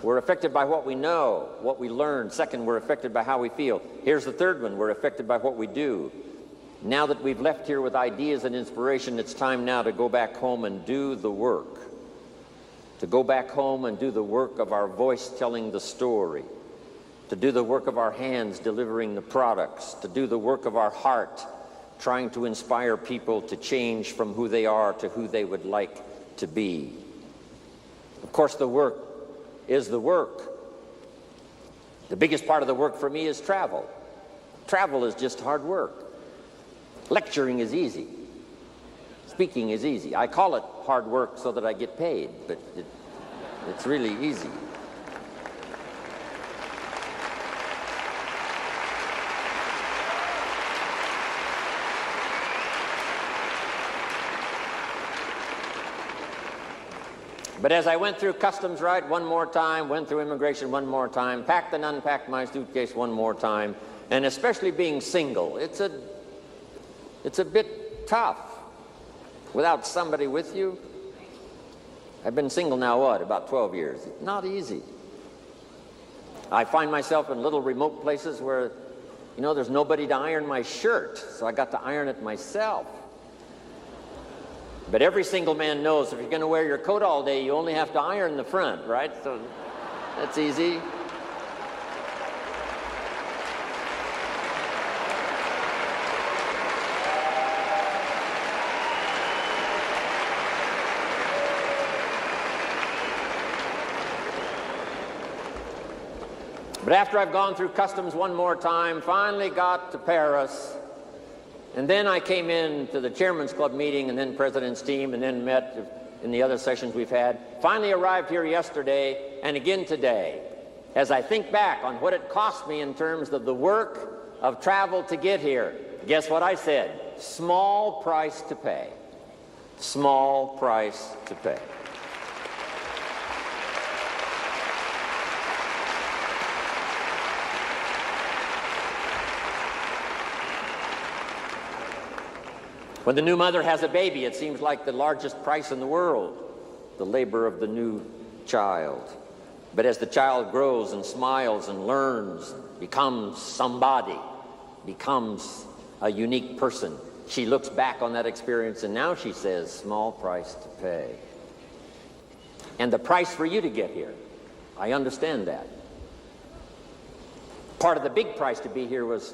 we're affected by what we know, what we learn. Second, we're affected by how we feel. Here's the third one, we're affected by what we do. Now that we've left here with ideas and inspiration, it's time now to go back home and do the work. To go back home and do the work of our voice telling the story. To do the work of our hands delivering the products. To do the work of our heart trying to inspire people to change from who they are to who they would like to be. Of course, the work is the work. The biggest part of the work for me is travel. Travel is just hard work. Lecturing is easy. Speaking is easy. I call it hard work so that I get paid, but it's really easy. But as I went through customs right one more time, went through immigration one more time, packed and unpacked my suitcase one more time, and especially being single, it's a bit tough without somebody with you. I've been single now, about 12 years. It's not easy. I find myself in little remote places where, there's nobody to iron my shirt, so I got to iron it myself. But every single man knows if you're going to wear your coat all day, you only have to iron the front, right? So that's easy. But after I've gone through customs one more time, finally got to Paris, and then I came in to the Chairman's Club meeting and then President's team and then met in the other sessions we've had. Finally arrived here yesterday and again today. As I think back on what it cost me in terms of the work of travel to get here, guess what I said? Small price to pay. Small price to pay. When the new mother has a baby, it seems like the largest price in the world, the labor of the new child. But as the child grows and smiles and learns, becomes somebody, becomes a unique person, she looks back on that experience and now she says, small price to pay. And the price for you to get here, I understand that. Part of the big price to be here was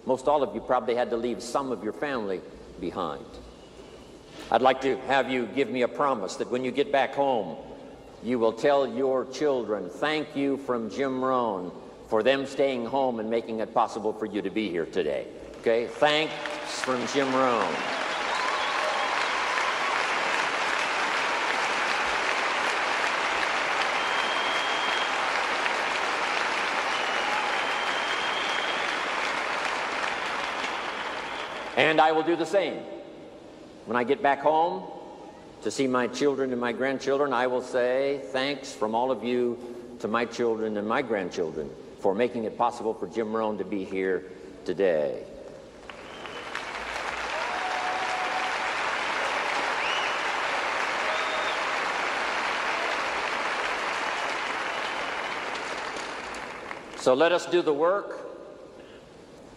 most all of you probably had to leave some of your family behind. I'd like to have you give me a promise that when you get back home, you will tell your children, thank you from Jim Rohn for them staying home and making it possible for you to be here today. Okay? Thanks from Jim Rohn. And I will do the same. When I get back home to see my children and my grandchildren, I will say thanks from all of you to my children and my grandchildren for making it possible for Jim Rohn to be here today. So let us do the work.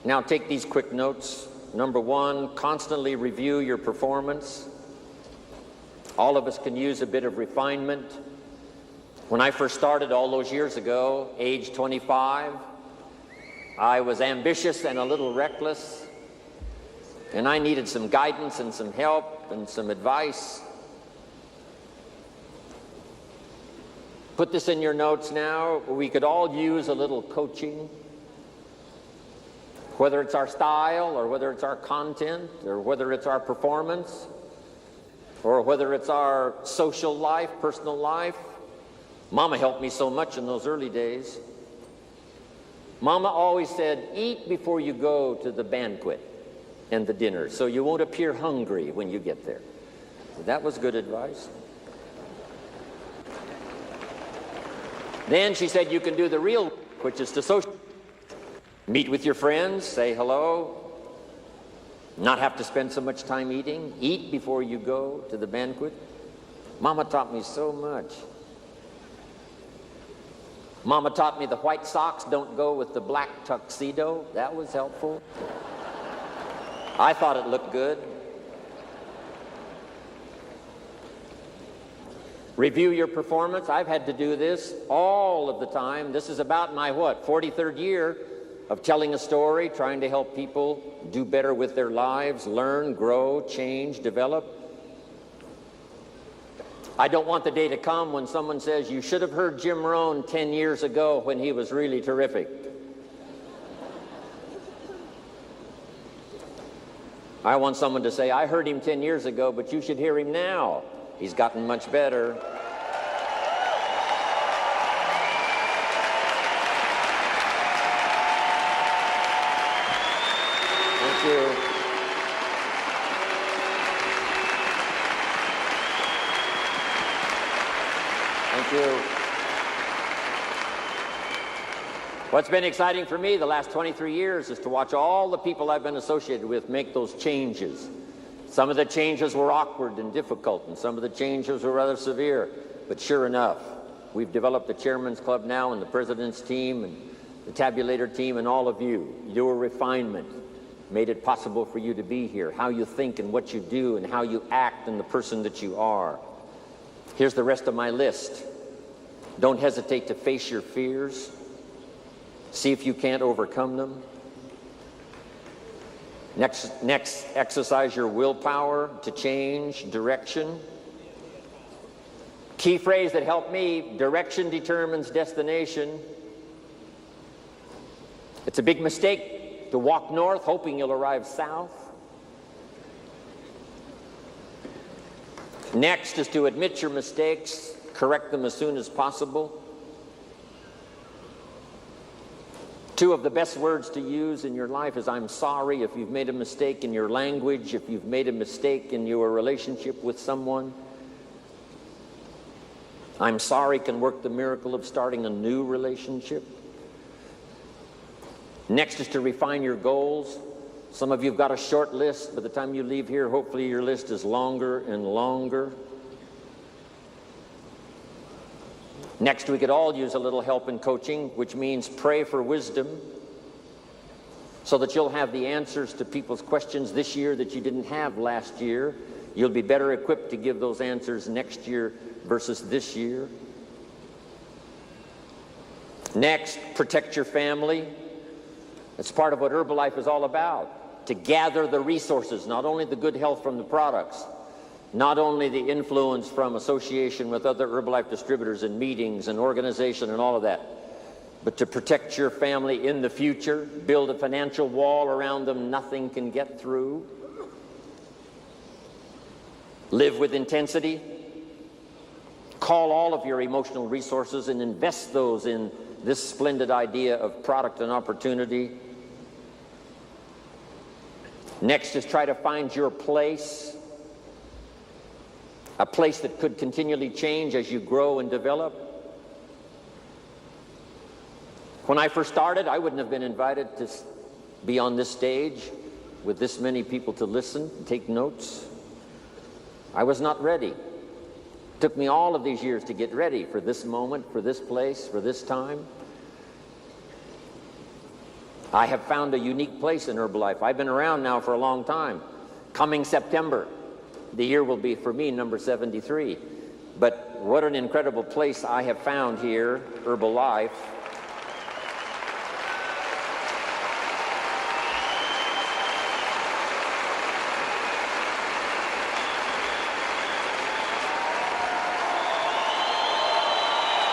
Now take these quick notes. Number one, constantly review your performance. All of us can use a bit of refinement. When I first started all those years ago, age 25, I was ambitious and a little reckless, and I needed some guidance and some help and some advice. Put this in your notes now. We could all use a little coaching. Whether it's our style, or whether it's our content, or whether it's our performance, or whether it's our social life, personal life. Mama helped me so much in those early days. Mama always said, eat before you go to the banquet and the dinner, so you won't appear hungry when you get there. That was good advice. Then she said, you can do the real work, which is to social. Meet with your friends, say hello, not have to spend so much time eating, eat before you go to the banquet. Mama taught me so much. Mama taught me the white socks don't go with the black tuxedo. That was helpful. I thought it looked good. Review your performance. I've had to do this all of the time. This is about my, 43rd year of telling a story, trying to help people do better with their lives, learn, grow, change, develop. I don't want the day to come when someone says, you should have heard Jim Rohn 10 years ago when he was really terrific. I want someone to say, I heard him 10 years ago, but you should hear him now. He's gotten much better. Thank you. Thank you. What's been exciting for me the last 23 years is to watch all the people I've been associated with make those changes. Some of the changes were awkward and difficult, and some of the changes were rather severe. But sure enough, we've developed the Chairman's Club now, and the President's team, and the Tabulator team, and all of you. Your refinement made it possible for you to be here. How you think and what you do and how you act and the person that you are. Here's the rest of my list. Don't hesitate to face your fears. See if you can't overcome them. Next, exercise your willpower to change direction. Key phrase that helped me, direction determines destination. It's a big mistake to walk north hoping you'll arrive south. Next is to admit your mistakes, correct them as soon as possible. Two of the best words to use in your life is I'm sorry if you've made a mistake in your language, if you've made a mistake in your relationship with someone. I'm sorry can work the miracle of starting a new relationship. Next is to refine your goals. Some of you have got a short list. By the time you leave here, hopefully your list is longer and longer. Next, we could all use a little help in coaching, which means pray for wisdom so that you'll have the answers to people's questions this year that you didn't have last year. You'll be better equipped to give those answers next year versus this year. Next, protect your family. It's part of what Herbalife is all about, to gather the resources, not only the good health from the products, not only the influence from association with other Herbalife distributors and meetings and organization and all of that, but to protect your family in the future, build a financial wall around them nothing can get through. Live with intensity. Call all of your emotional resources and invest those in this splendid idea of product and opportunity. Next is try to find your place. A place that could continually change as you grow and develop. When I first started, I wouldn't have been invited to be on this stage with this many people to listen and take notes. I was not ready. It took me all of these years to get ready for this moment, for this place, for this time. I have found a unique place in Herbalife. I've been around now for a long time. Coming September, the year will be, for me, number 73. But what an incredible place I have found here, Herbalife.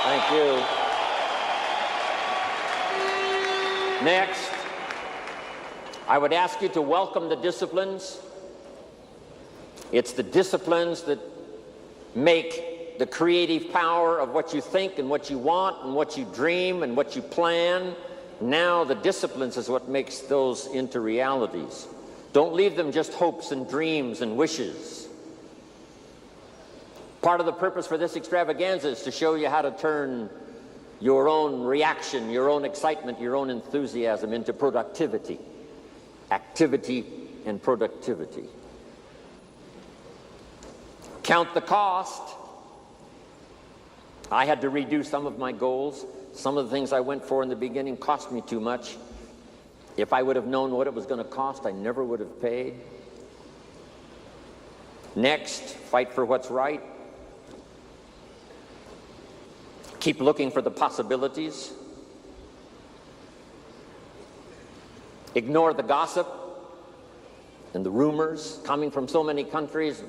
Thank you. Next, I would ask you to welcome the disciplines. It's the disciplines that make the creative power of what you think and what you want and what you dream and what you plan. Now the disciplines is what makes those into realities. Don't leave them just hopes and dreams and wishes. Part of the purpose for this extravaganza is to show you how to turn your own reaction, your own excitement, your own enthusiasm into productivity. Activity and productivity. Count the cost. I had to redo some of my goals. Some of the things I went for in the beginning cost me too much. If I would have known what it was going to cost, I never would have paid. Next, fight for what's right. Keep looking for the possibilities. Ignore the gossip and the rumors coming from so many countries,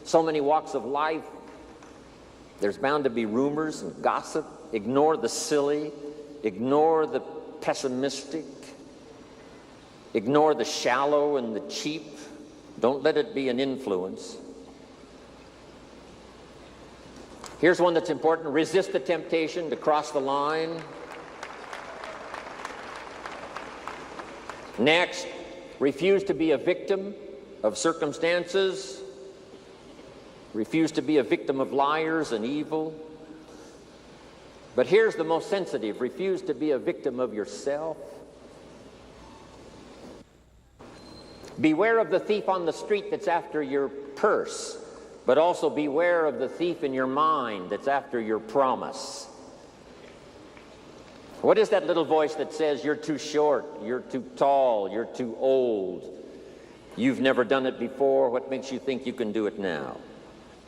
so many walks of life. There's bound to be rumors and gossip. Ignore the silly. Ignore the pessimistic. Ignore the shallow and the cheap. Don't let it be an influence. Here's one that's important. Resist the temptation to cross the line. Next, refuse to be a victim of circumstances. Refuse to be a victim of liars and evil. But here's the most sensitive. Refuse to be a victim of yourself. Beware of the thief on the street that's after your purse, but also beware of the thief in your mind that's after your promise. What is that little voice that says you're too short, you're too tall, you're too old, you've never done it before, what makes you think you can do it now?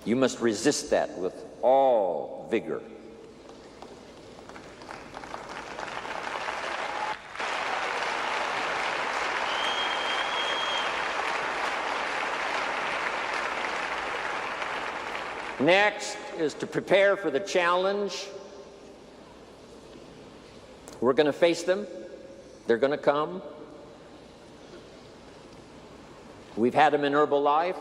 You must resist that with all vigor. Next is to prepare for the challenge. We're going to face them. They're going to come. We've had them in Herbalife.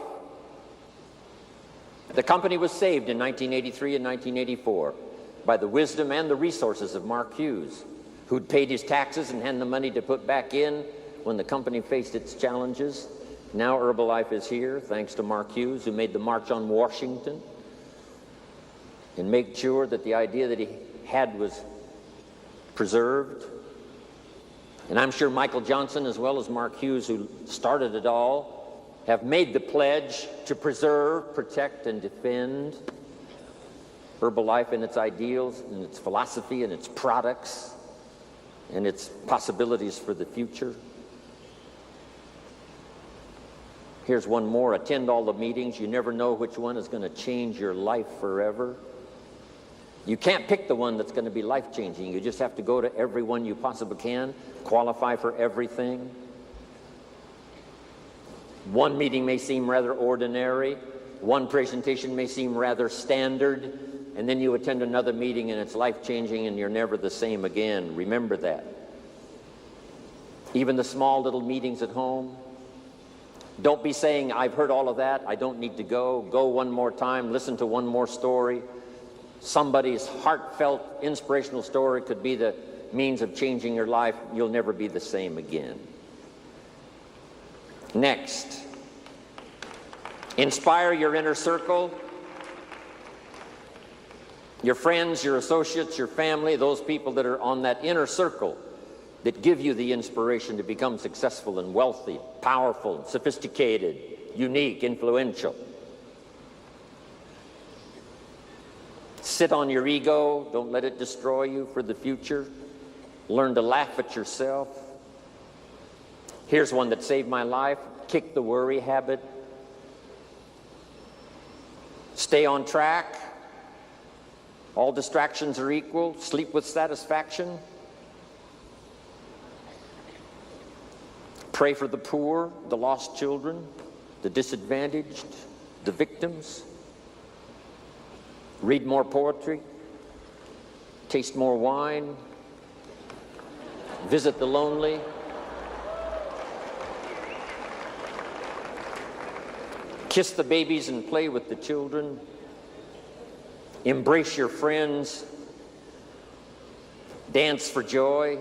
The company was saved in 1983 and 1984 by the wisdom and the resources of Mark Hughes, who'd paid his taxes and had the money to put back in when the company faced its challenges. Now Herbalife is here, thanks to Mark Hughes, who made the March on Washington and made sure that the idea that he had was preserved. And I'm sure Michael Johnson, as well as Mark Hughes, who started it all, have made the pledge to preserve, protect, and defend Herbalife and its ideals and its philosophy and its products and its possibilities for the future. Here's one more. Attend all the meetings. You never know which one is going to change your life forever. You can't pick the one that's going to be life-changing. You just have to go to every one you possibly can, qualify for everything. One meeting may seem rather ordinary. One presentation may seem rather standard. And then you attend another meeting and it's life-changing and you're never the same again. Remember that. Even the small little meetings at home. Don't be saying, I've heard all of that, I don't need to go. Go one more time, listen to one more story. Somebody's heartfelt, inspirational story could be the means of changing your life. You'll never be the same again. Next, inspire your inner circle. Your friends, your associates, your family, those people that are on that inner circle that give you the inspiration to become successful and wealthy, powerful, sophisticated, unique, influential. Sit on your ego. Don't let it destroy you for the future. Learn to laugh at yourself. Here's one that saved my life. Kick the worry habit. Stay on track. All distractions are equal. Sleep with satisfaction. Pray for the poor, the lost children, the disadvantaged, the victims. Read more poetry. Taste more wine. Visit the lonely. Kiss the babies and play with the children. Embrace your friends. Dance for joy.